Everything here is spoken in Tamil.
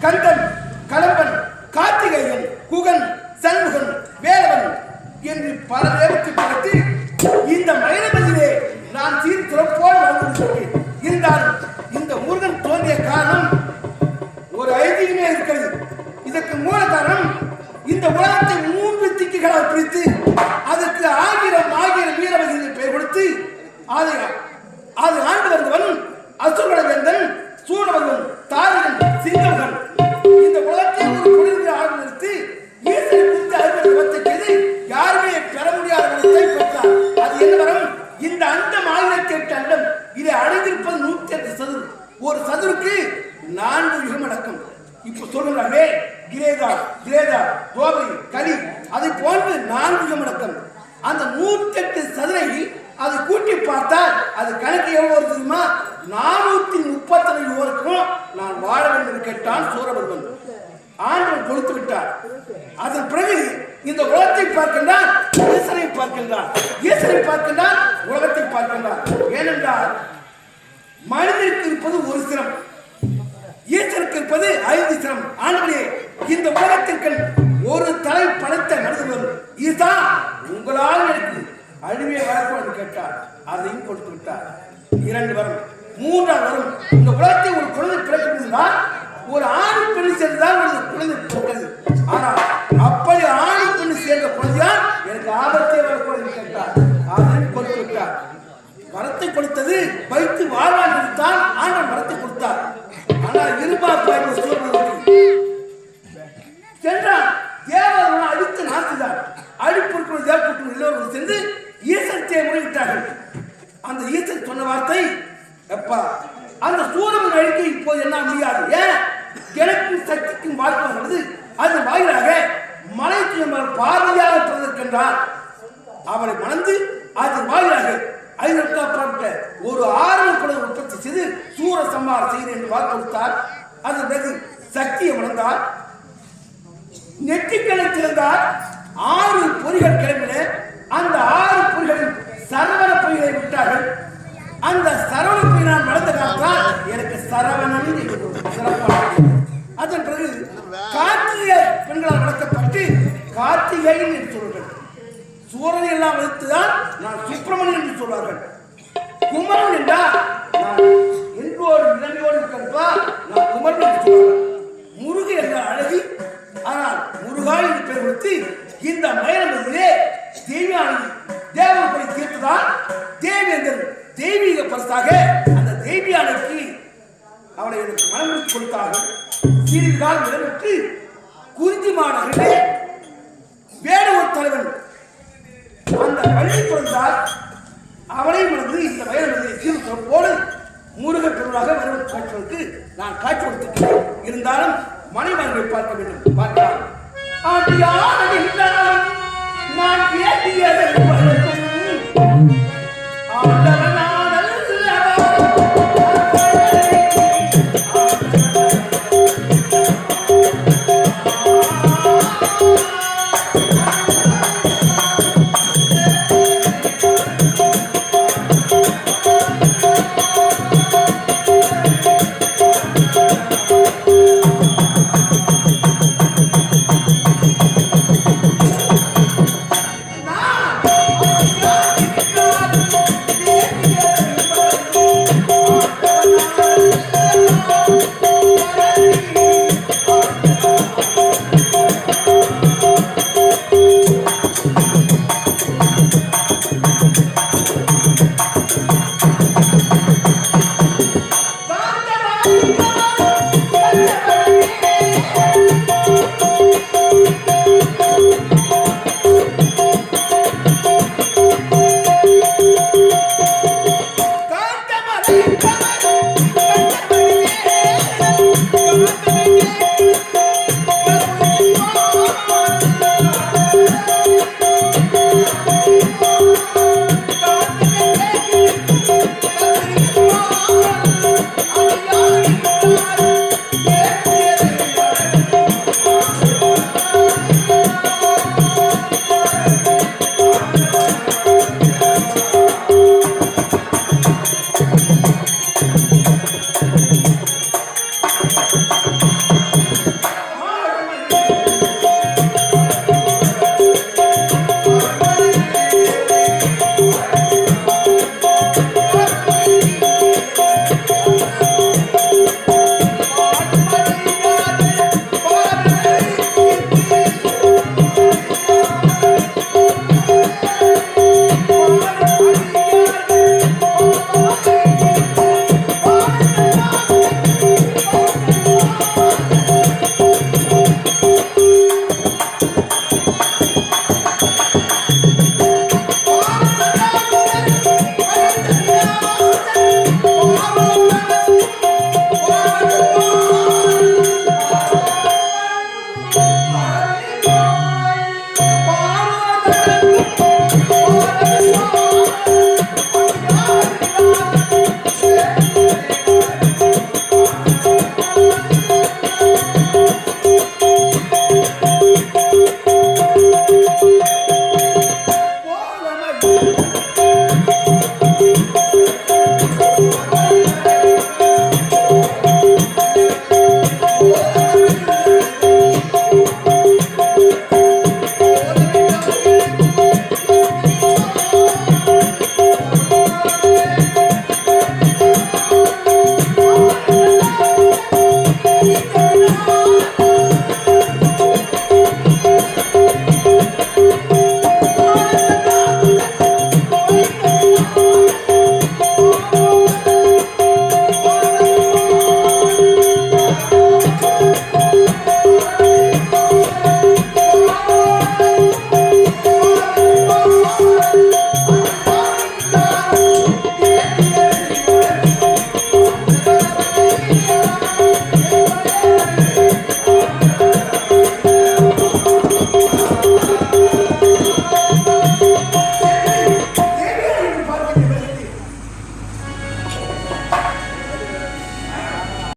கந்தன், கடம்பன், கார்த்திகேயன், குகன், சண்முகன், வேலவன் என்று பல தேவத்தை பற்றி இந்த மயிலமதிலே நான் சீர்திறப்போடு வாழ்ந்திருக்கிறேன். இருந்தாலும் இந்த முருகன் தோன்றிய காரணம் ஒரு ஐதீகமே இருக்கிறது. இதற்கு மூல காரணம் இந்த உலகத்தை 3 திக்குகளால் பிரித்து அதற்கு ஆயிரம் வீரவதிகளை பெயர் கொடுத்து அது ஆண்டு வந்தவன் அசுரவேந்தன், சூரவந்தன், தாரகன், சிங்கவன். இந்த உலகத்தை ஒரு குளிர்ந்து ஆண்டு நிறுத்தி ஈசனை குறித்து அறுபது வத்தை செய்து யாருமே பெற முடியாத வளத்தை பெற்றார். அது என்ன வரம்? இந்த அண்டம் 1008 அண்டம். இதை அடைந்திருப்பது 108 சதுர். ஒரு சதுருக்கு 4 யுகம் அடக்கம். இப்ப சொல்றாங்க கிரேதா, கோபரி, கலி, அதை போன்று 4 யுகம் அடக்கம். அந்த 108 சதுரை அது கூட்டி பார்த்தால் அது கணக்கு எவ்வளவு தெரியுமா? 435 யுகருக்கும் நான் வாழ வேண்டும் கேட்டான் சூரபத்மன். ஆண்டவன் கொடுத்து விட்டார். அதன் பிறகு இந்த உலகத்தை பார்க்கின்றான், ஈசனை பார்க்கின்றான், உலகத்தை பார்க்கின்றான். ஏனென்றால் மனிதனுக்கு இருப்பது ஒரு சிரம், ஈசனுக்கு இருப்பது 5 சிரம். ஆண்டவனே, இந்த உலகத்திற்கு ஒரு தலை படைத்த மனிதன் ஈசா, உங்களால் எனக்கு அழிவே வரக்கூடாது கேட்டார். அதையும் கொடுத்து விட்டார். 2 வரும். 3ஆம் வரும். இந்த உலகத்தை ஒரு குழந்தை பிறப்பிருந்தால் ஒரு ஆணு பெண்ணு சேர்ந்துதான் ஒரு குழந்தை பிறக்கிறது. ஆனால் அப்படி ஆணு பெண்ணு சேர்ந்த குழந்தையால் எனக்கு ஆபத்தே வரக்கூடாது கேட்டார். அதையும் கொடுத்து விட்டார். வரத்தை கொடுத்தது வைத்து வாழ்வான் இருந்தால் ஆண்டவன் வரத்தை கொடுத்தார். ஆனால் இருபார்ப்பாய்ப்பு சூழ்நிலை சென்றான். தேவனை அடித்து நாட்டுதான். அடிப்பொருட்கள் தேவப்பட்டு எல்லோரும் சென்று ஈசனத்தை முறையிட்டார்கள். அந்த ஈசன் சொன்ன வார்த்தை, எப்பா அந்த சூரவன் அழிக்க இப்போது என்ன முடியாது. ஏன்? எனக்கும் சக்திக்கும் வாழ்க்கை வருது. அது வாயிலாக மலை பார்வையாக பிறந்திருக்கின்றார். அவளை மணந்து அது வாயிலாக 5 ஒரு 6 குழந்தை உற்பத்தி செய்து சூர சம்மாரம் செய்து என்று வாக்கு கொடுத்தார். அதன் பிறகு சக்தியை உணர்ந்தார். நெற்றிக்கலை திறந்தார். 6 பொறிகள் கிளம்பின. அந்த 6 பொறிகளில் சரவண பொய்களை விட்டார்கள். அந்த சரவண பொய் நான் வளர்ந்த காலத்தால் சரவணன் என்று சிறப்பான. அதன் பிறகு கார்த்திகை பெண்களால் வளர்க்கப்பட்டு கார்த்திகையன் என்று சொல்வார்கள். சூரனை எல்லாம் வைத்துதான் நான் சுப்பிரமணியன் என்று சொல்வார்கள். குமரன் என்றால் நான் என்றோடு இளமையோடு இருக்கின்றா நான் குமரன் என்று சொல்வார்கள். முருகு என்ற அழகி, ஆனால் முருகாய் என்று பெயர் கொடுத்து இந்த மயிலம்பதியிலே தேவியானி தேவப்படி தீர்த்துதான் தேவேந்தன் தெய்வீக பரிசாக அந்த தேவியானைக்கு அவளை எனக்கு மனமுடித்து கொடுத்தார்கள். சிறிது காலம் இடம்பெற்று குறிஞ்சி மாநகரிலே வேடுவர் தலைவன் அந்த பள்ளி பிறந்தால் அவனை மனது இந்த மயிலம்பதியை தீர்த்தோடு முருகன் பெருவாக வரும் காட்சிகளுக்கு நான் காட்சி கொடுத்திருக்கிறேன். இருந்தாலும் மனைமகனை பார்க்க வேண்டும். பார்க்கலாம். நான் பேசியதை Oh,